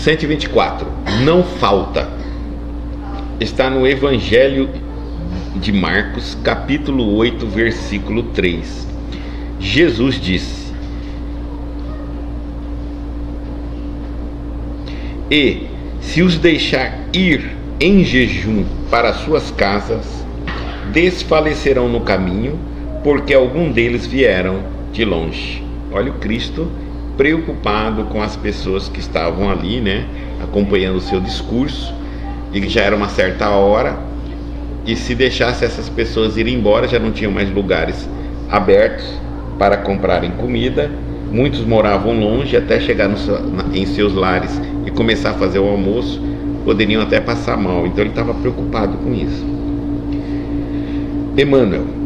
124. Não falta. Está no Evangelho de Marcos, capítulo 8, versículo 3. Jesus disse: E se os deixar ir em jejum para suas casas, desfalecerão no caminho, porque algum deles vieram de longe. Olha o Cristo preocupado com as pessoas que estavam ali, acompanhando o seu discurso, e que já era uma certa hora, e se deixasse essas pessoas irem embora, já não tinham mais lugares abertos para comprarem comida. Muitos moravam longe, até chegar em seus lares e começar a fazer o almoço, poderiam até passar mal. Então ele estava preocupado com isso. Emmanuel.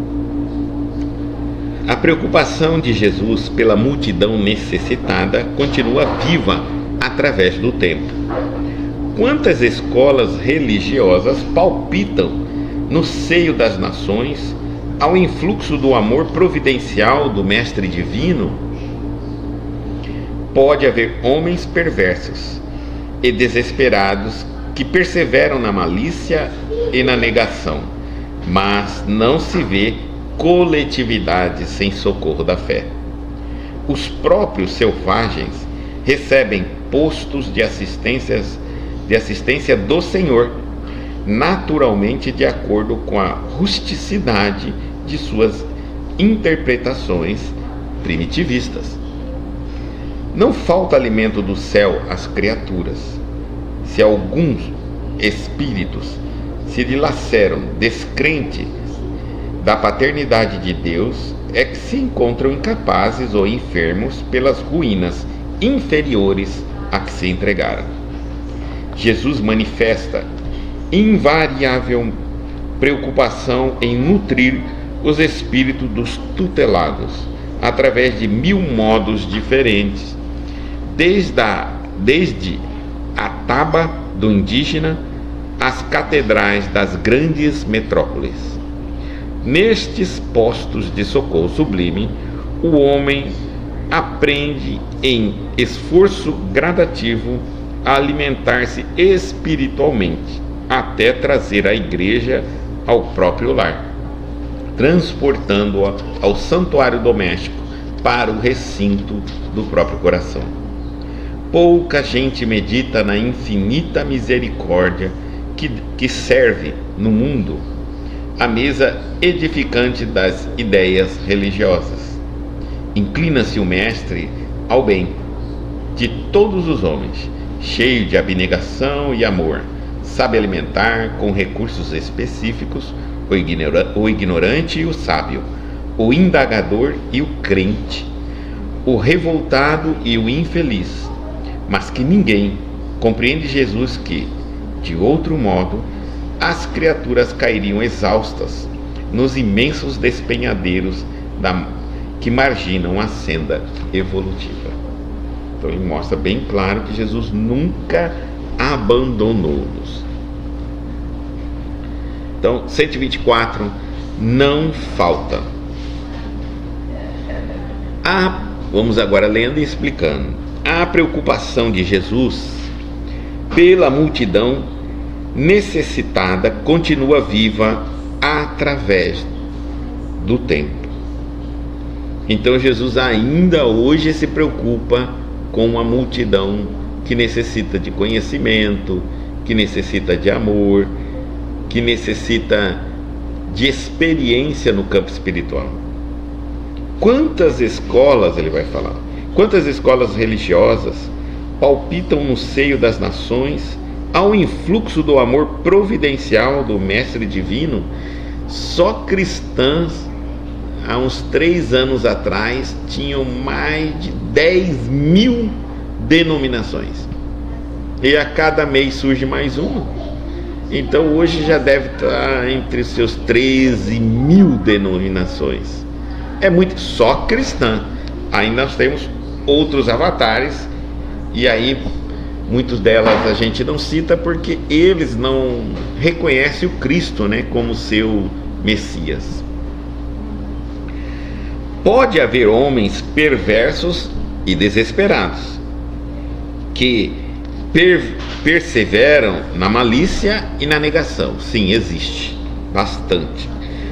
A preocupação de Jesus pela multidão necessitada continua viva através do tempo. Quantas escolas religiosas palpitam no seio das nações ao influxo do amor providencial do Mestre Divino? Pode haver homens perversos e desesperados que perseveram na malícia e na negação, mas não se vê coletividade sem socorro da fé. Os próprios selvagens recebem postos de assistência do Senhor, naturalmente de acordo com a rusticidade de suas interpretações primitivistas. Não falta alimento do céu às criaturas. Se alguns espíritos se dilaceram descrente da paternidade de Deus, é que se encontram incapazes ou enfermos pelas ruínas inferiores a que se entregaram. Jesus manifesta invariável preocupação em nutrir os espíritos dos tutelados através de 1000 modos diferentes, desde a taba do indígena às catedrais das grandes metrópoles. Nestes postos de socorro sublime, o homem aprende em esforço gradativo a alimentar-se espiritualmente, até trazer a igreja ao próprio lar, transportando-a ao santuário doméstico para o recinto do próprio coração. Pouca gente medita na infinita misericórdia que serve no mundo a mesa edificante das ideias religiosas. Inclina-se o mestre ao bem de todos os homens, cheio de abnegação e amor, sabe alimentar com recursos específicos o ignorante e o sábio, o indagador e o crente, o revoltado e o infeliz, mas que ninguém compreende Jesus que, de outro modo, as criaturas cairiam exaustas nos imensos despenhadeiros que marginam a senda evolutiva. Então ele mostra bem claro que Jesus nunca abandonou-nos. Então, 124, não falta. Vamos agora lendo e explicando. A preocupação de Jesus pela multidão necessitada continua viva através do tempo. Então Jesus ainda hoje se preocupa com a multidão que necessita de conhecimento, que necessita de amor, que necessita de experiência no campo espiritual. Quantas escolas, ele vai falar, quantas escolas religiosas palpitam no seio das nações ao influxo do amor providencial do Mestre Divino? Só cristãs, há uns 3 anos atrás, tinham mais de 10.000 denominações. E a cada mês surge mais uma. Então hoje já deve estar entre os seus 13.000 denominações. É muito só cristã. Aí nós temos outros avatares, e aí muitas delas a gente não cita porque eles não reconhecem o Cristo, como seu Messias. Pode haver homens perversos e desesperados que perseveram na malícia e na negação. Sim, existe bastante,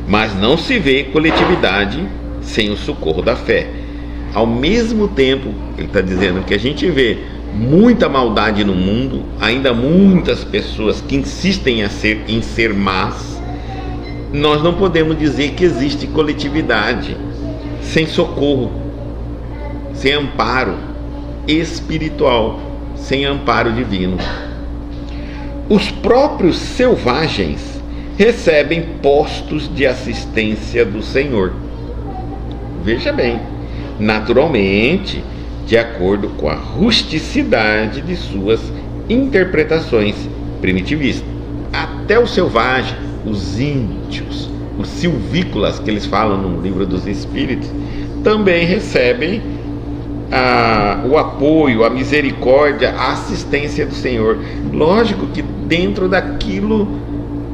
mas não se vê coletividade sem o socorro da fé. Ao mesmo tempo, ele está dizendo que a gente vê muita maldade no mundo, ainda muitas pessoas que insistem em ser más. Nós não podemos dizer que existe coletividade sem socorro, sem amparo espiritual, sem amparo divino. Os próprios selvagens recebem postos de assistência do Senhor. Veja bem, naturalmente, de acordo com a rusticidade de suas interpretações primitivistas. Até o selvagem, os índios, os silvícolas que eles falam no Livro dos Espíritos, também recebem o apoio, a misericórdia, a assistência do Senhor. Lógico que dentro daquilo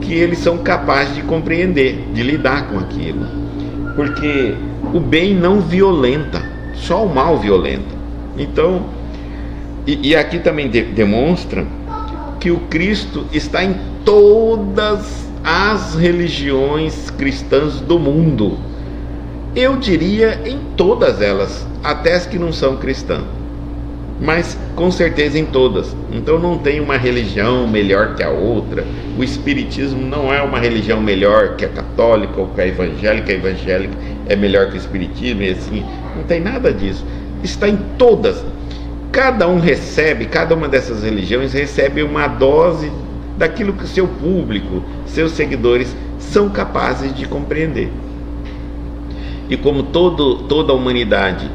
que eles são capazes de compreender, de lidar com aquilo. Porque o bem não violenta, só o mal violenta. Então, e aqui também demonstra que o Cristo está em todas as religiões cristãs do mundo. Eu diria em todas elas, até as que não são cristãs, mas com certeza em todas. Então não tem uma religião melhor que a outra. O Espiritismo não é uma religião melhor que a católica ou que a evangélica. A evangélica é melhor que o Espiritismo, e assim, não tem nada disso. Está em todas. Cada uma dessas religiões recebe uma dose daquilo que o seu público, seus seguidores são capazes de compreender. E como toda a humanidade,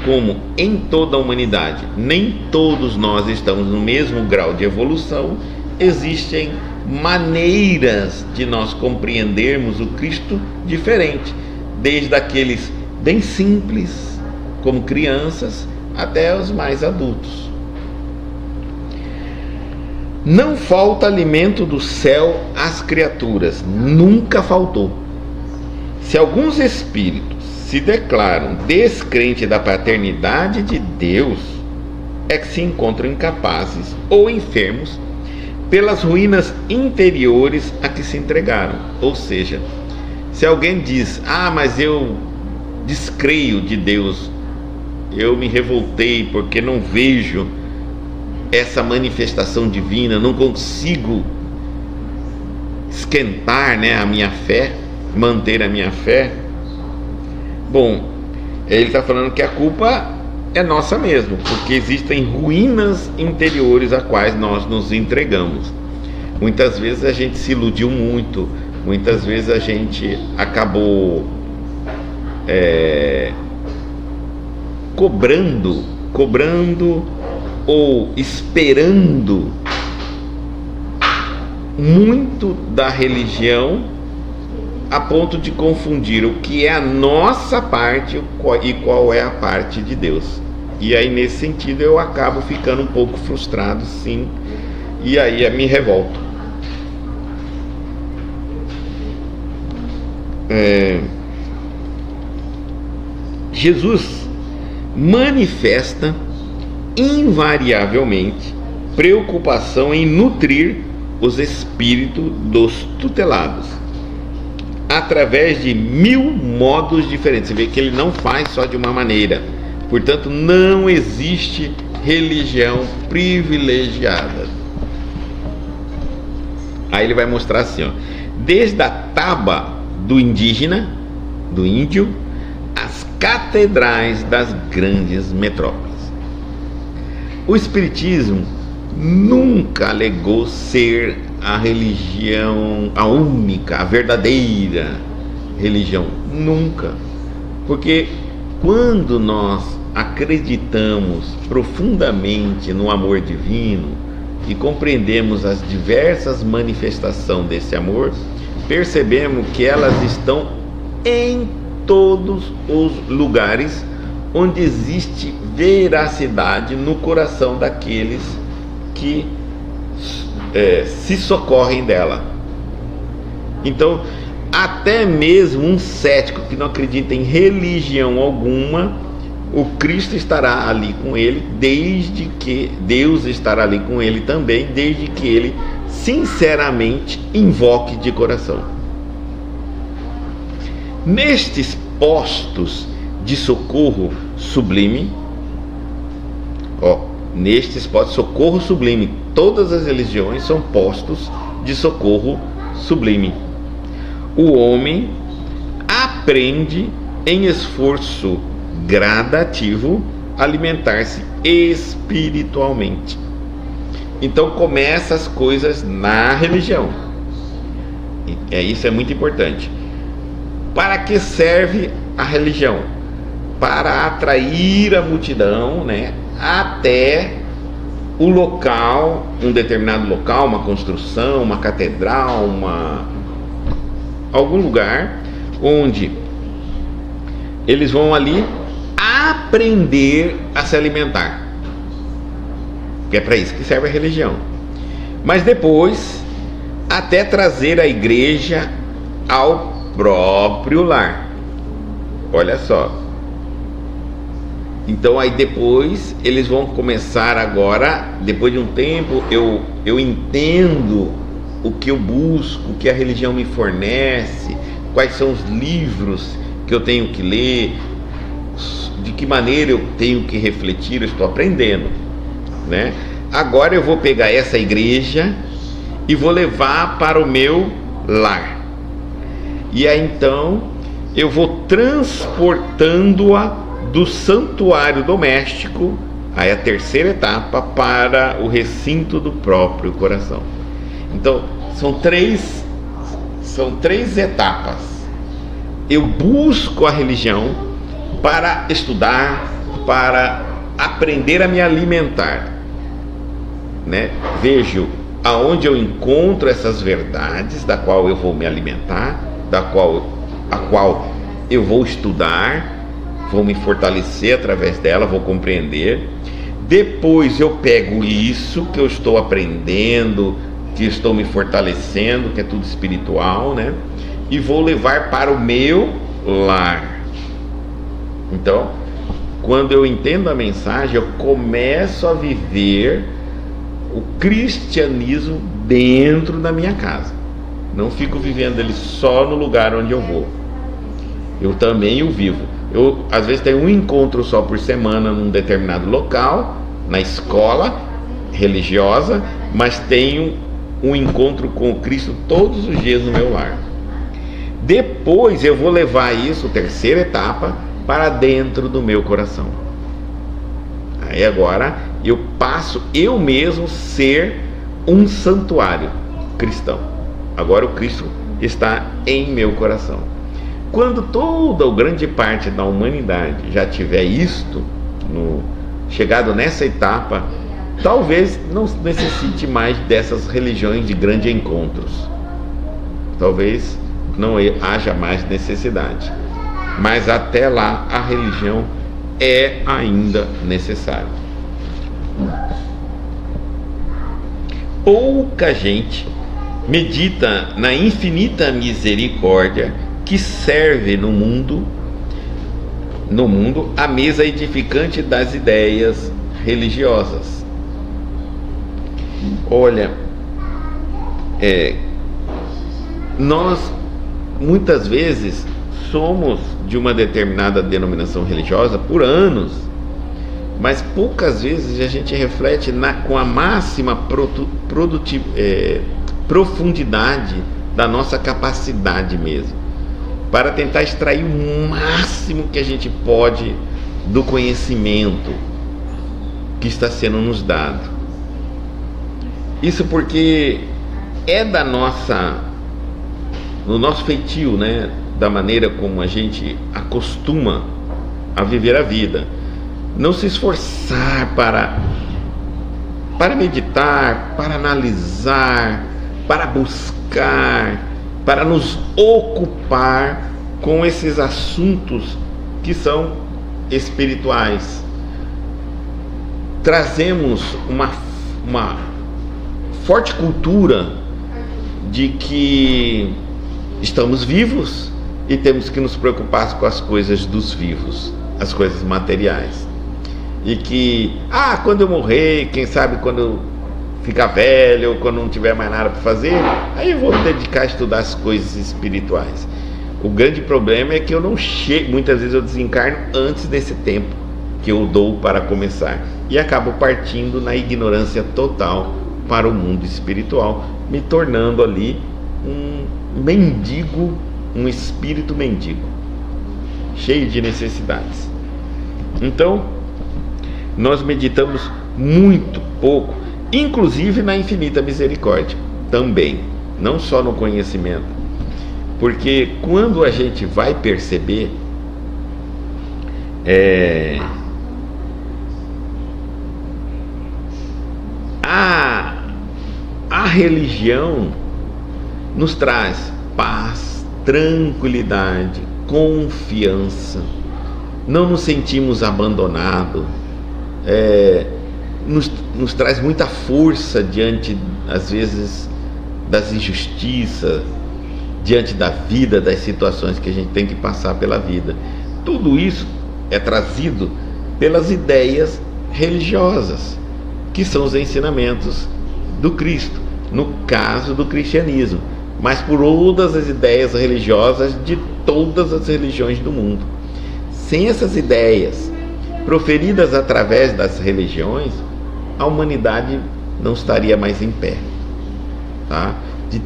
como em toda a humanidade nem todos nós estamos no mesmo grau de evolução, existem maneiras de nós compreendermos o Cristo diferente, desde aqueles bem simples, como crianças, até os mais adultos. Não falta alimento do céu às criaturas, nunca faltou. Se alguns espíritos se declaram descrentes da paternidade de Deus, é que se encontram incapazes ou enfermos pelas ruínas interiores a que se entregaram. Ou seja, se alguém diz: mas eu descreio de Deus, eu me revoltei porque não vejo essa manifestação divina, não consigo esquentar, a minha fé, manter a minha fé. Bom, ele está falando que a culpa é nossa mesmo, porque existem ruínas interiores a quais nós nos entregamos. Muitas vezes a gente se iludiu muito, muitas vezes a gente acabou cobrando ou esperando muito da religião, a ponto de confundir o que é a nossa parte e qual é a parte de Deus. E aí, nesse sentido, eu acabo ficando um pouco frustrado, sim, e aí eu me revolto. Jesus manifesta invariavelmente preocupação em nutrir os espíritos dos tutelados através de 1000 modos diferentes. Você vê que ele não faz só de uma maneira. Portanto, não existe religião privilegiada. Aí ele vai mostrar assim, desde a taba do indígena, do índio, às catedrais das grandes metrópoles. O Espiritismo nunca alegou ser a religião, a única, a verdadeira religião. Nunca. Porque quando nós acreditamos profundamente no amor divino e compreendemos as diversas manifestações desse amor, percebemos que elas estão em todos os lugares onde existe veracidade no coração daqueles que se socorrem dela. Então, até mesmo um cético que não acredita em religião alguma, o Cristo estará ali com ele, desde que Deus estará ali com ele também, desde que ele sinceramente invoque de coração. Nestes postos de socorro sublime, nestes postos de socorro sublime, todas as religiões são postos de socorro sublime. O homem aprende em esforço gradativo a alimentar-se espiritualmente. Então começa as coisas na religião. Isso é muito importante. Para que serve a religião? Para atrair a multidão, né, até o local, um determinado local, uma construção, uma catedral, algum lugar onde eles vão ali aprender a se alimentar, que é para isso que serve a religião. Mas depois até trazer a igreja ao próprio lar. Olha só. Então aí depois eles vão começar agora, depois de um tempo, eu entendo o que eu busco, o que a religião me fornece, quais são os livros que eu tenho que ler, de que maneira eu tenho que refletir, eu estou aprendendo, né? Agora eu vou pegar essa igreja e vou levar para o meu lar. E aí então eu vou transportando-a do santuário doméstico, aí a terceira etapa, para o recinto do próprio coração. Então são três etapas. Eu busco a religião para estudar, para aprender a me alimentar, né? Vejo aonde eu encontro essas verdades, da qual eu vou me alimentar, a qual eu vou estudar, vou me fortalecer através dela, vou compreender. Depois eu pego isso que eu estou aprendendo, que estou me fortalecendo, que é tudo espiritual, né? E vou levar para o meu lar. Então, quando eu entendo a mensagem, eu começo a viver o cristianismo dentro da minha casa. Não fico vivendo ele só no lugar onde eu vou. Eu também o vivo. Eu às vezes tenho um encontro só por semana num determinado local, na escola religiosa, mas tenho um encontro com o Cristo todos os dias no meu lar. Depois eu vou levar isso, terceira etapa, para dentro do meu coração. Aí agora eu passo eu mesmo ser um santuário cristão. Agora o Cristo está em meu coração. Quando toda ou grande parte da humanidade já tiver isto, chegado nessa etapa, talvez não necessite mais dessas religiões de grandes encontros. Talvez não haja mais necessidade. Mas até lá a religião é ainda necessária. Pouca gente medita na infinita misericórdia que serve no mundo a mesa edificante das ideias religiosas. Olha, nós muitas vezes somos de uma determinada denominação religiosa por anos, mas poucas vezes a gente reflete com a máxima profundidade da nossa capacidade mesmo, para tentar extrair o máximo que a gente pode do conhecimento que está sendo nos dado. Isso porque é do nosso feitio, né? Da maneira como a gente acostuma a viver a vida. Não se esforçar para meditar, para analisar, para buscar, para nos ocupar com esses assuntos que são espirituais. Trazemos uma forte cultura de que estamos vivos e temos que nos preocupar com as coisas dos vivos. as coisas materiais. E que, quando eu morrer, quem sabe quando eu ficar velho, ou quando não tiver mais nada para fazer, aí eu vou me dedicar a estudar as coisas espirituais. O grande problema é que eu não chego, muitas vezes eu desencarno antes desse tempo que eu dou para começar, e acabo partindo na ignorância total para o mundo espiritual, me tornando ali um mendigo, um espírito mendigo, cheio de necessidades. Então, nós meditamos muito pouco, inclusive na infinita misericórdia também, não só no conhecimento, porque quando a gente vai perceber, a religião nos traz paz, tranquilidade, confiança, não nos sentimos abandonados, nos traz muita força diante, às vezes, das injustiças, diante da vida, das situações que a gente tem que passar pela vida. Tudo isso é trazido pelas ideias religiosas, que são os ensinamentos do Cristo, no caso do cristianismo, mas por todas as ideias religiosas de todas as religiões do mundo. Sem essas ideias proferidas através das religiões, a humanidade não estaria mais em pé, tá? De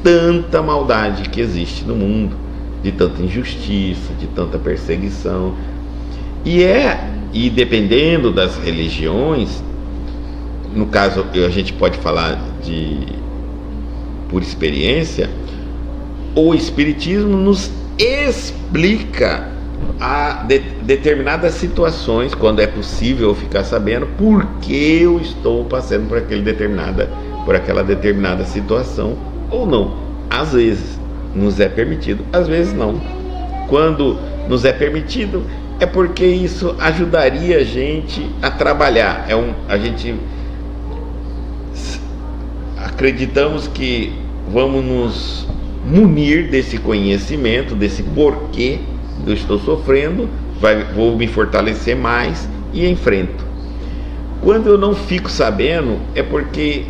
tanta maldade que existe no mundo, de tanta injustiça, de tanta perseguição. E dependendo das religiões, no caso a gente pode falar por experiência, o Espiritismo nos explica determinadas situações, quando é possível eu ficar sabendo por que eu estou passando por aquela determinada situação ou não. Às vezes nos é permitido, às vezes não. Quando nos é permitido, é porque isso ajudaria a gente a trabalhar. A gente acreditamos que vamos nos munir desse conhecimento, desse porquê eu estou sofrendo, vou me fortalecer mais e enfrento. Quando eu não fico sabendo, é porque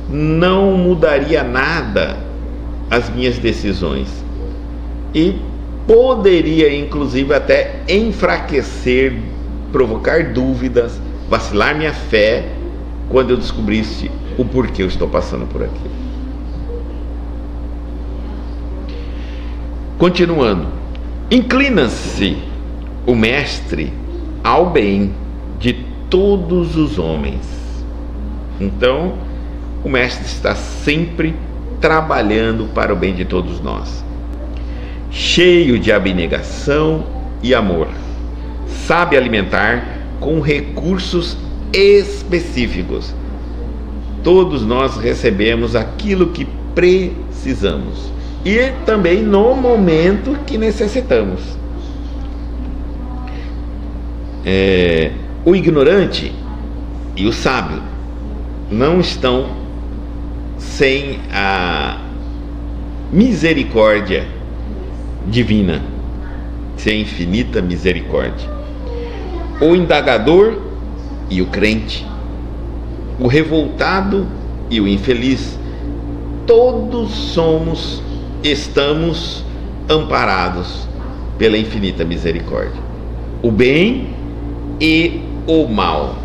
não mudaria nada as minhas decisões e poderia inclusive até enfraquecer, provocar dúvidas, vacilar minha fé quando eu descobrisse o porquê eu estou passando por aquilo. Continuando, inclina-se o mestre ao bem de todos os homens. Então, o mestre está sempre trabalhando para o bem de todos nós, cheio de abnegação e amor, sabe alimentar com recursos específicos. Todos nós recebemos aquilo que precisamos e também no momento que necessitamos. O ignorante e o sábio não estão sem a misericórdia divina, sem a infinita misericórdia. O indagador e o crente, o revoltado e o infeliz, todos estamos amparados pela infinita misericórdia. O bem e o mal.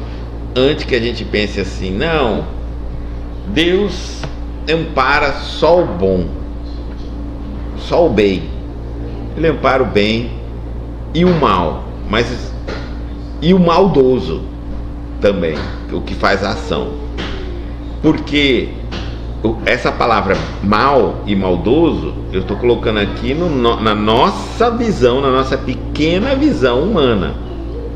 Antes que a gente pense assim, não, Deus ampara só o bom, só o bem. Ele ampara o bem e o mal, e o maldoso também, o que faz a ação. Porque essa palavra mal e maldoso, eu estou colocando aqui na nossa visão, na nossa pequena visão humana,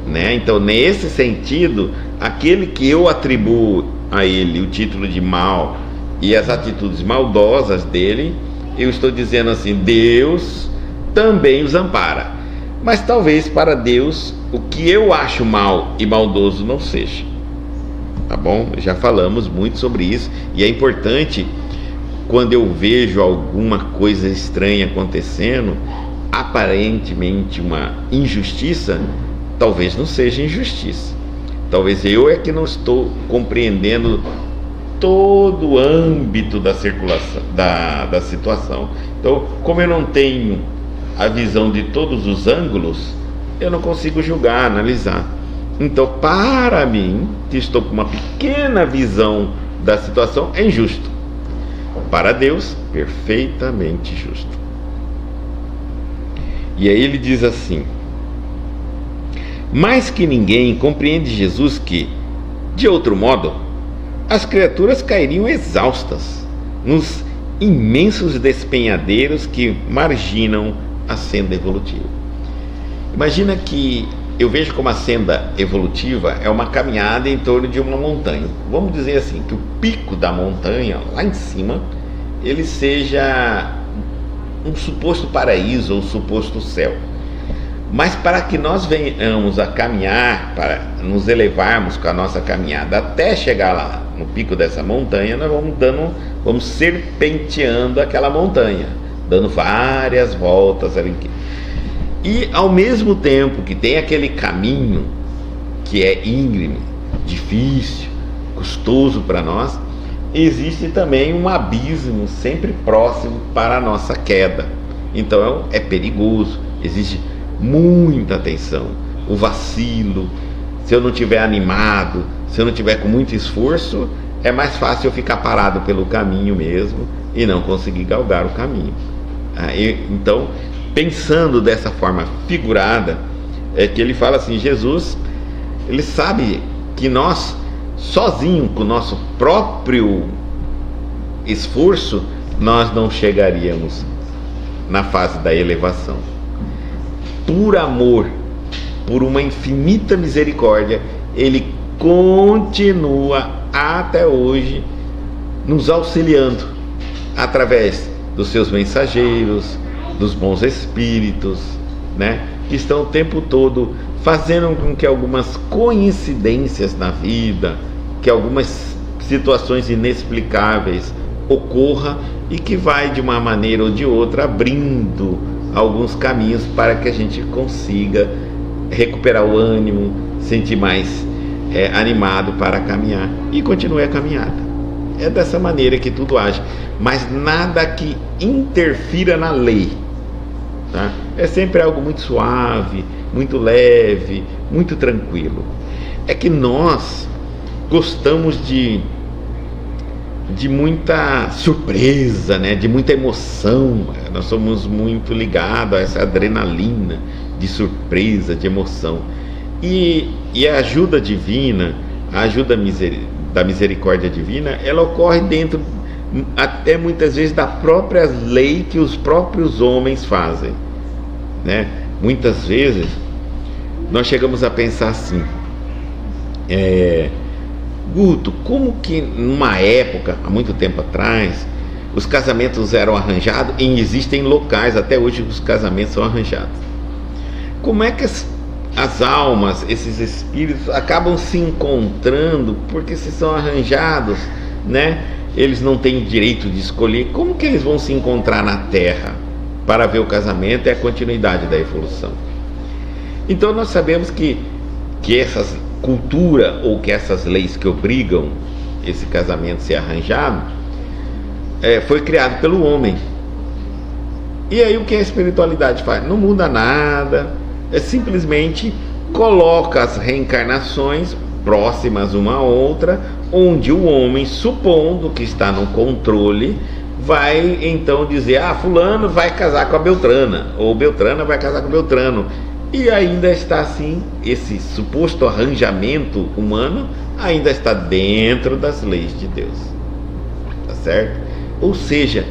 né? Então, nesse sentido, aquele que eu atribuo a ele o título de mal e as atitudes maldosas dele, eu estou dizendo assim, Deus também os ampara. Mas talvez para Deus o que eu acho mal e maldoso não seja. Tá bom? Já falamos muito sobre isso e é importante, quando eu vejo alguma coisa estranha acontecendo, aparentemente uma injustiça, talvez não seja injustiça. Talvez eu é que não estou compreendendo todo o âmbito da circulação, da situação. Então, como eu não tenho a visão de todos os ângulos, eu não consigo julgar, analisar. Então, para mim, que estou com uma pequena visão da situação, é injusto. Para Deus, perfeitamente justo. E aí ele diz assim: mais que ninguém compreende Jesus que, de outro modo, as criaturas cairiam exaustas nos imensos despenhadeiros que marginam a senda evolutiva. Imagina que eu vejo como a senda evolutiva é uma caminhada em torno de uma montanha. Vamos dizer assim, que o pico da montanha, lá em cima, ele seja um suposto paraíso ou um suposto céu. Mas para que nós venhamos a caminhar, para nos elevarmos com a nossa caminhada até chegar lá no pico dessa montanha, nós vamos serpenteando aquela montanha, dando várias voltas ali. E ao mesmo tempo que tem aquele caminho que é íngreme, difícil, custoso para nós, existe também um abismo sempre próximo para a nossa queda. Então é perigoso, existe muita atenção, o vacilo. Se eu não estiver animado, se eu não tiver com muito esforço, é mais fácil eu ficar parado pelo caminho mesmo e não conseguir galgar o caminho. Então, pensando dessa forma figurada, é que ele fala assim: Jesus, ele sabe que nós, sozinho, com o nosso próprio esforço, nós não chegaríamos na fase da elevação. Por amor, por uma infinita misericórdia, ele continua até hoje nos auxiliando através dos seus mensageiros, dos bons espíritos, né, que estão o tempo todo fazendo com que algumas coincidências na vida, que algumas situações inexplicáveis ocorra e que vai de uma maneira ou de outra abrindo alguns caminhos para que a gente consiga recuperar o ânimo, sentir mais animado para caminhar e continue a caminhada. É dessa maneira que tudo age, mas nada que interfira na lei, tá? É sempre algo muito suave, muito leve, muito tranquilo. É que nós gostamos de muita surpresa, né? De muita emoção. Nós somos muito ligados a essa adrenalina de surpresa, de emoção. E a ajuda divina, a ajuda da misericórdia divina, ela ocorre dentro, até muitas vezes, da própria lei que os próprios homens fazem, né? Muitas vezes nós chegamos a pensar assim: Guto, como que numa época, há muito tempo atrás, os casamentos eram arranjados, e existem locais até hoje que os casamentos são arranjados. Como é que as almas, esses espíritos, acabam se encontrando? Porque se são arranjados, né, eles não têm direito de escolher. Como que eles vão se encontrar na Terra para ver o casamento e a continuidade da evolução? Então nós sabemos que essas cultura, ou que essas leis que obrigam esse casamento a ser arranjado, foi criado pelo homem. E aí o que a espiritualidade faz? Não muda nada, simplesmente coloca as reencarnações próximas uma à outra, onde o homem, supondo que está no controle, vai então dizer: fulano vai casar com a Beltrana, ou Beltrana vai casar com o Beltrano. E ainda está assim, esse suposto arranjamento humano ainda está dentro das leis de Deus, tá certo? Ou seja,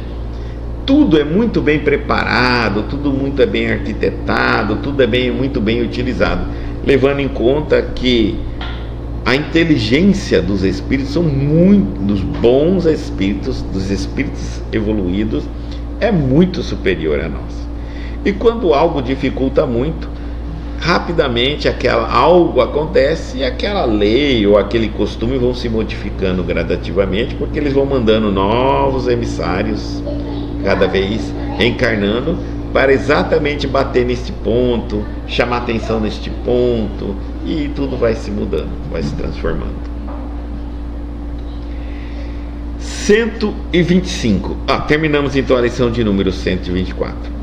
tudo é muito bem preparado, tudo muito bem arquitetado, tudo muito bem utilizado, levando em conta que a inteligência dos espíritos, dos bons espíritos, dos espíritos evoluídos, é muito superior a nós. E quando algo dificulta muito, rapidamente algo acontece e aquela lei ou aquele costume vão se modificando gradativamente, porque eles vão mandando novos emissários, cada vez reencarnando, para exatamente bater neste ponto, chamar atenção neste ponto, e tudo vai se mudando, vai se transformando. 125. Terminamos então a lição de número 124.